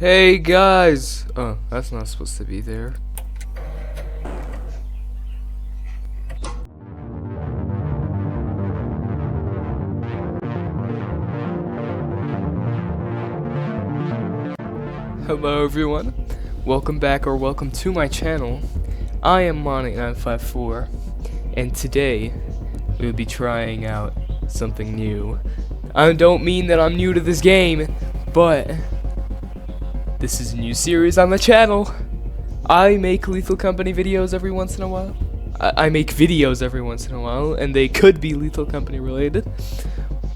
Hey guys! Oh, that's not supposed to be there. Hello everyone. Welcome back or welcome to my channel. I am Monic954 and today we'll be trying out something new. I don't mean that I'm new to this game, but this is a new series on the channel. I make Lethal Company videos every once in a while. I make videos every once in a while, and they could be Lethal Company related.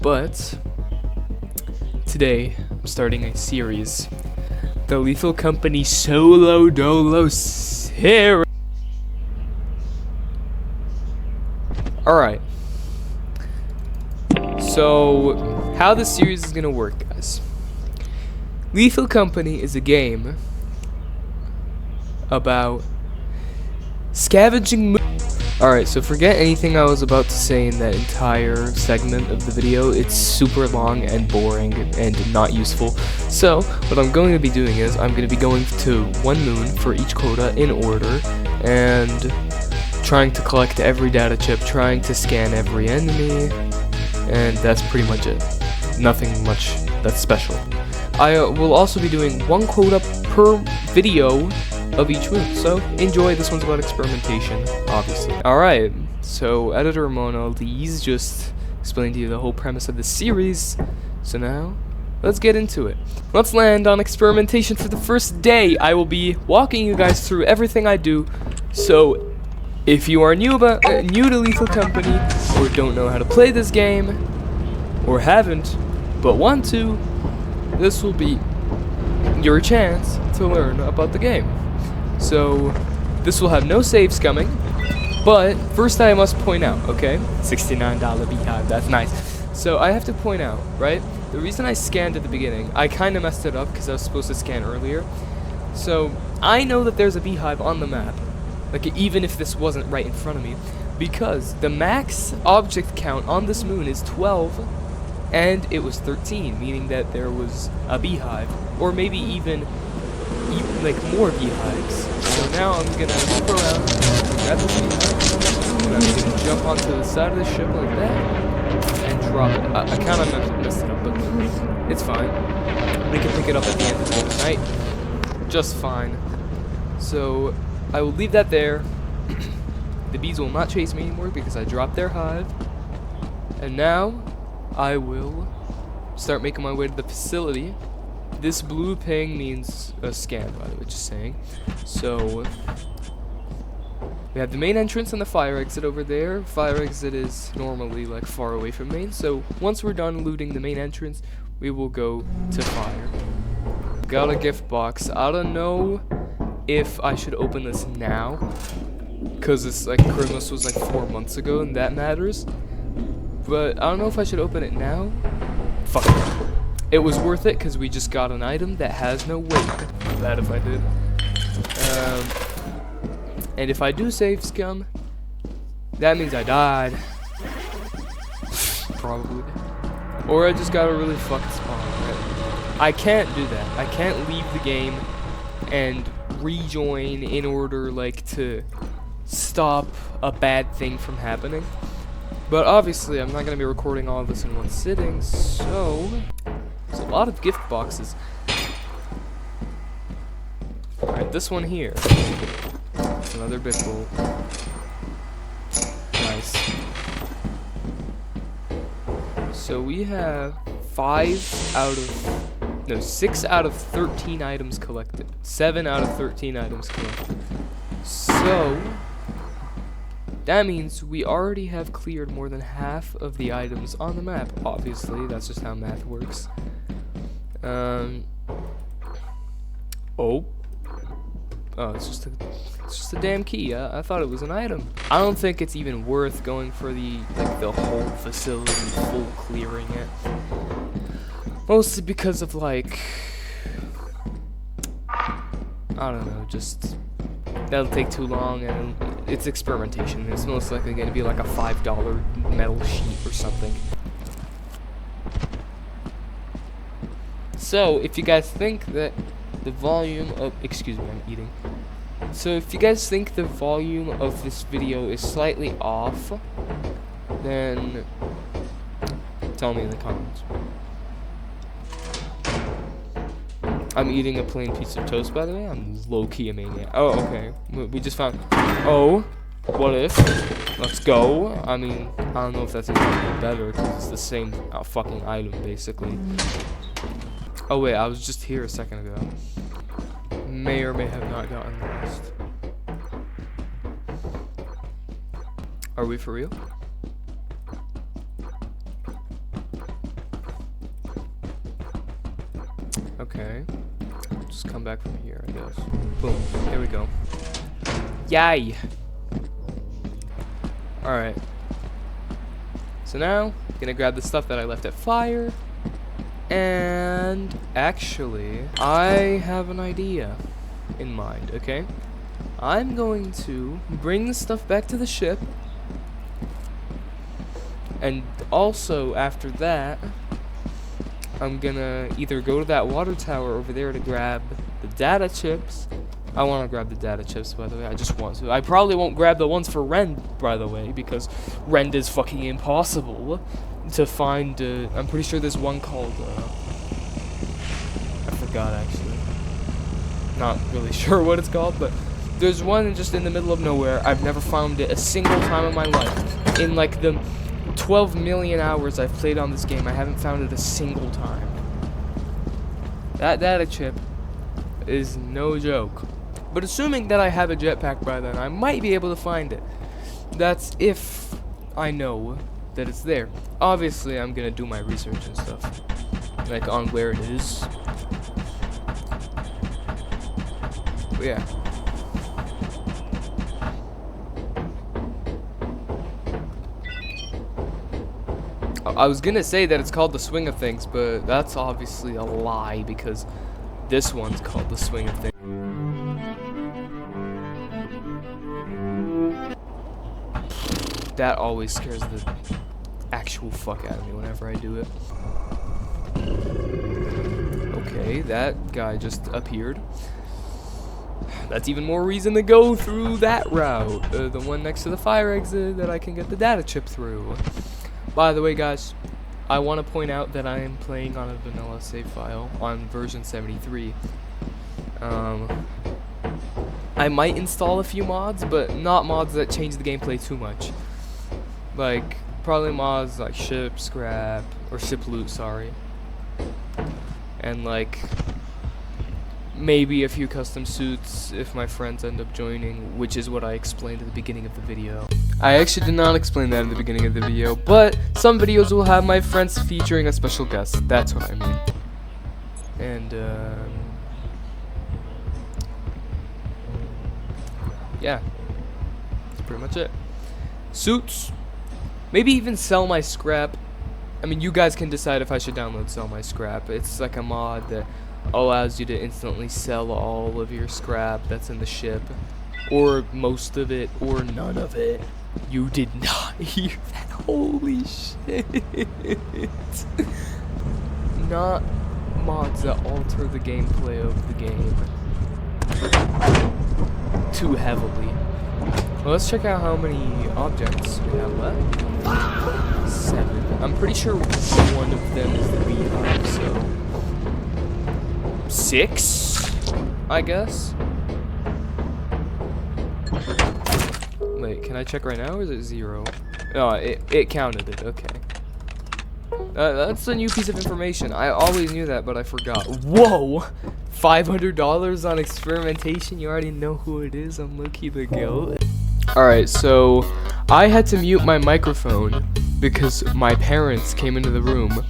But today, I'm starting a series. The Lethal Company Solo series. Alright. So, how this series is gonna work, guys. Lethal Company is a game about scavenging. Alright, so forget anything I was about to say in that entire segment of the video. It's super long and boring and not useful. So, what I'm going to be doing is I'm going to be going to one moon for each quota in order and trying to collect every data chip, trying to scan every enemy, and that's pretty much it. Nothing much that's special. I will also be doing one quota per video of each moon, so enjoy. This one's about experimentation, obviously. Alright, so Editor Mona Lee's just explained to you the whole premise of the series, so now let's get into it. Let's land on experimentation for the first day. I will be walking you guys through everything I do, so if you are new to Lethal Company, or don't know how to play this game, or haven't, but want to, this will be your chance to learn about the game. So, this will have no saves coming, but first I must point out, okay? $69 beehive, that's nice. So, I have to point out, right? The reason I scanned at the beginning, I kind of messed it up because I was supposed to scan earlier. So, I know that there's a beehive on the map, like even if this wasn't right in front of me, because the max object count on this moon is 12, and it was 13, meaning that there was a beehive, or maybe even like more beehives. So now I'm gonna move around, grab this beehive, and I'm gonna jump onto the side of the ship like that, and drop it. I kind of messed it up, but it's fine. We can pick it up at the end of the night, just fine. So I will leave that there. The bees will not chase me anymore because I dropped their hive. And now I will start making my way to the facility. This blue ping means a scan, by the way, just saying. So, we have the main entrance and the fire exit over there. Fire exit is normally, like, far away from main. So, once we're done looting the main entrance, we will go to fire. Got a gift box. I don't know if I should open this now, because it's, like, Christmas was, like, 4 months ago, and that matters. But I don't know if I should open it now. Fuck it. It was worth it because we just got an item that has no weight. Bad if I did. And if I do save scum, that means I died. Probably. Or I just got a really fucked spawn. Right? I can't do that. I can't leave the game and rejoin in order, like, to stop a bad thing from happening. But obviously, I'm not going to be recording all of this in one sitting, so there's a lot of gift boxes. Alright, this one here. It's another big bowl. Nice. So we have 6 out of 13 items collected. 7 out of 13 items collected. So that means we already have cleared more than half of the items on the map. Obviously, that's just how math works. Oh, it's just a damn key. I thought it was an item. I don't think it's even worth going for the whole facility, full clearing it. Mostly because of, like, I don't know, just that'll take too long, and it's experimentation. It's most likely going to be like a $5 metal sheet or something. So, if you guys think that the volume of, excuse me, I'm eating. So if you guys think the volume of this video is slightly off, then tell me in the comments. I'm eating a plain piece of toast, by the way. I'm low-key a maniac. Oh, okay. We just found... Oh, what if? Let's go. I mean, I don't know if that's even better, because it's the same fucking item, basically. Oh, wait, I was just here a second ago. May or may have not gotten lost. Are we for real? Okay. Just come back from here, I guess. Boom. Here we go. Yay! Alright. So now, I'm gonna grab the stuff that I left at fire. And actually, I have an idea in mind, okay? I'm going to bring the stuff back to the ship. And also, after that, I'm gonna either go to that water tower over there to grab the data chips. I want to grab the data chips, by the way. I just want to. I probably won't grab the ones for Rend, by the way, because Rend is fucking impossible to find. I'm pretty sure there's one called, I forgot, actually. Not really sure what it's called, but there's one just in the middle of nowhere. I've never found it a single time in my life. In like the 12 million hours I've played on this game, I haven't found it a single time. That data chip is no joke. But assuming that I have a jetpack by then, I might be able to find it. That's if I know that it's there. Obviously, I'm gonna do my research and stuff, like on where it is. But yeah. I was gonna say that it's called the Swing of Things, but that's obviously a lie because this one's called the Swing of Things. That always scares the actual fuck out of me whenever I do it. Okay, that guy just appeared. That's even more reason to go through that route. The one next to the fire exit that I can get the data chip through. By the way, guys, I want to point out that I am playing on a vanilla save file on version 73. I might install a few mods, but not mods that change the gameplay too much. Like, probably mods like ship scrap, or ship loot, sorry. And like, maybe a few custom suits if my friends end up joining, which is what I explained at the beginning of the video. I actually did not explain that at the beginning of the video, but some videos will have my friends featuring a special guest. That's what I mean. And, yeah. That's pretty much it. Suits. Maybe even sell my scrap. I mean, you guys can decide if I should download Sell My Scrap. It's like a mod that allows you to instantly sell all of your scrap that's in the ship. Or most of it, or none of it. You did not hear that. Holy shit. Not mods that alter the gameplay of the game too heavily. Well, let's check out how many objects we have left. 7. I'm pretty sure one of them is the beehive, so 6, I guess. Wait, can I check right now, or is it 0? Oh, it counted it, okay. That's a new piece of information. I always knew that, but I forgot. Whoa! $500 on experimentation? You already know who it is. I'm low-key the goat. Alright, so I had to mute my microphone because my parents came into the room,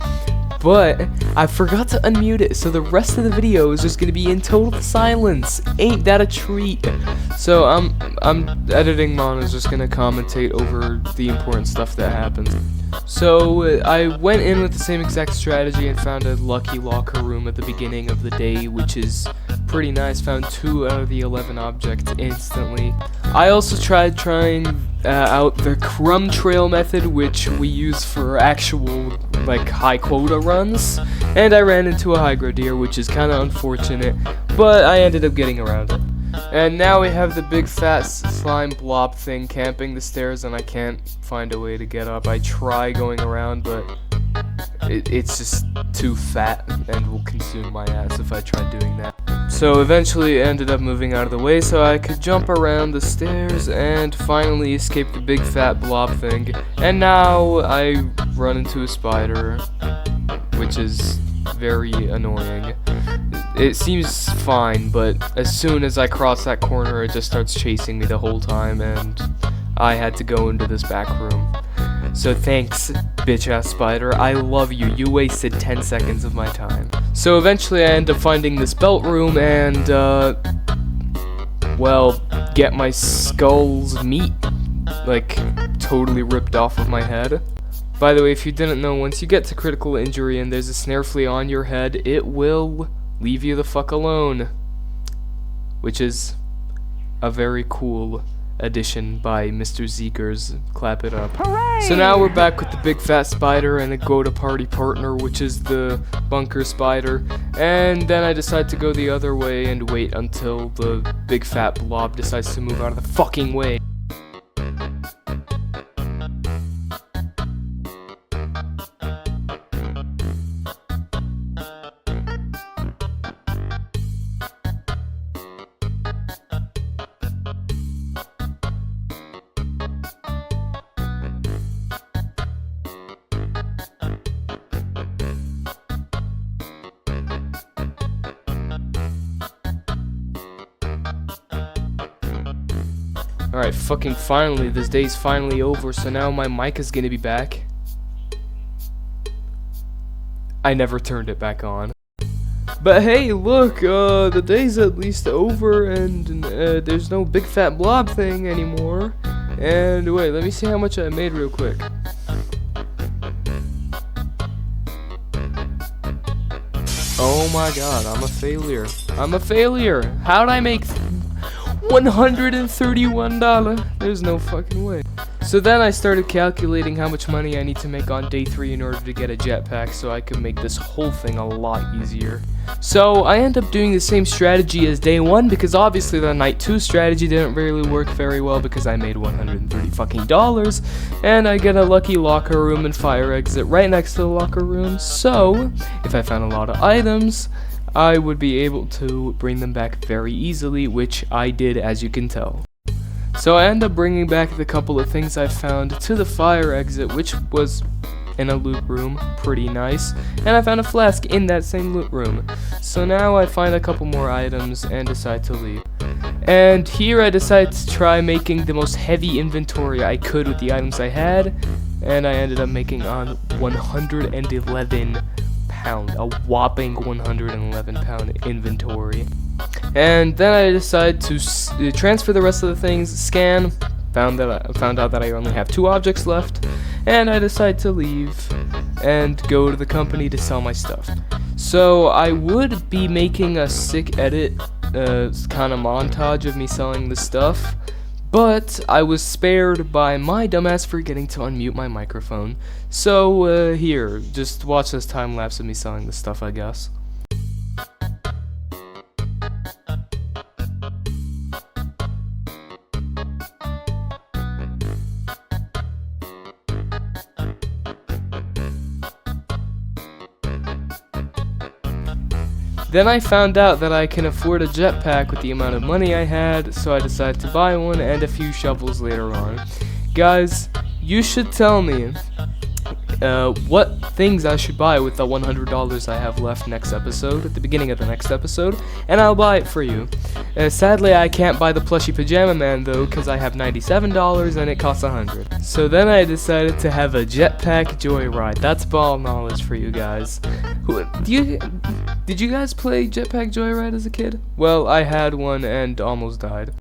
but I forgot to unmute it, so the rest of the video is just gonna be in total silence. Ain't that a treat? So I'm editing Mon is just gonna commentate over the important stuff that happens. So I went in with the same exact strategy and found a lucky locker room at the beginning of the day, which is pretty nice. Found 2 out of the 11 objects instantly. I also tried trying out the crumb trail method, which we use for actual like high quota runs, and I ran into a hygro deer, which is kind of unfortunate, but I ended up getting around it. And now we have the big fat slime blob thing camping the stairs, and I can't find a way to get up. I try going around, but it's just too fat and will consume my ass if I try doing that. So eventually I ended up moving out of the way so I could jump around the stairs and finally escape the big fat blob thing. And now I run into a spider, which is very annoying. It seems fine, but as soon as I cross that corner, it just starts chasing me the whole time, and I had to go into this back room. So thanks, bitch-ass spider. I love you. You wasted 10 seconds of my time. So eventually I end up finding this belt room and, well, get my skull's meat, like, totally ripped off of my head. By the way, if you didn't know, once you get to critical injury and there's a snare flea on your head, it will leave you the fuck alone. Which is a very cool addition by Mr. Zeekers. Clap it up. Hooray! So now we're back with the big fat spider and a go-to-party partner, which is the bunker spider. And then I decide to go the other way and wait until the big fat blob decides to move out of the fucking way. Alright, fucking finally, this day's finally over, so now my mic is gonna be back. I never turned it back on. But hey, look, the day's at least over, and there's no big fat blob thing anymore. And wait, let me see how much I made real quick. Oh my god, I'm a failure. I'm a failure! How'd I make $131? There's no fucking way. So then I started calculating how much money I need to make on day 3 in order to get a jetpack so I could make this whole thing a lot easier. So I end up doing the same strategy as day 1 because obviously the night 2 strategy didn't really work very well because I made $130 fucking dollars, and I get a lucky locker room and fire exit right next to the locker room, so if I found a lot of items, I would be able to bring them back very easily, which I did, as you can tell. So I end up bringing back the couple of things I found to the fire exit, which was in a loot room, pretty nice, and I found a flask in that same loot room. So now I find a couple more items and decide to leave. And here I decide to try making the most heavy inventory I could with the items I had, and I ended up making on 111 pound, a whopping 111 pound inventory. And then I decided to transfer the rest of the things, scan, found out that I only have 2 objects left, and I decided to leave and go to the company to sell my stuff. So I would be making a sick edit kind of montage of me selling the stuff, but I was spared by my dumbass forgetting to unmute my microphone. So here, just watch this time lapse of me selling the stuff, I guess. Then I found out that I can afford a jetpack with the amount of money I had, so I decided to buy one and a few shovels later on. Guys, you should tell me what things I should buy with the $100 I have left next episode, at the beginning of the next episode, and I'll buy it for you. Sadly, I can't buy the plushie pajama man though, because I have $97 and it costs $100. So then I decided to have a jetpack joyride. That's ball knowledge for you guys. Did you guys play Jetpack Joyride as a kid? Well, I had one and almost died.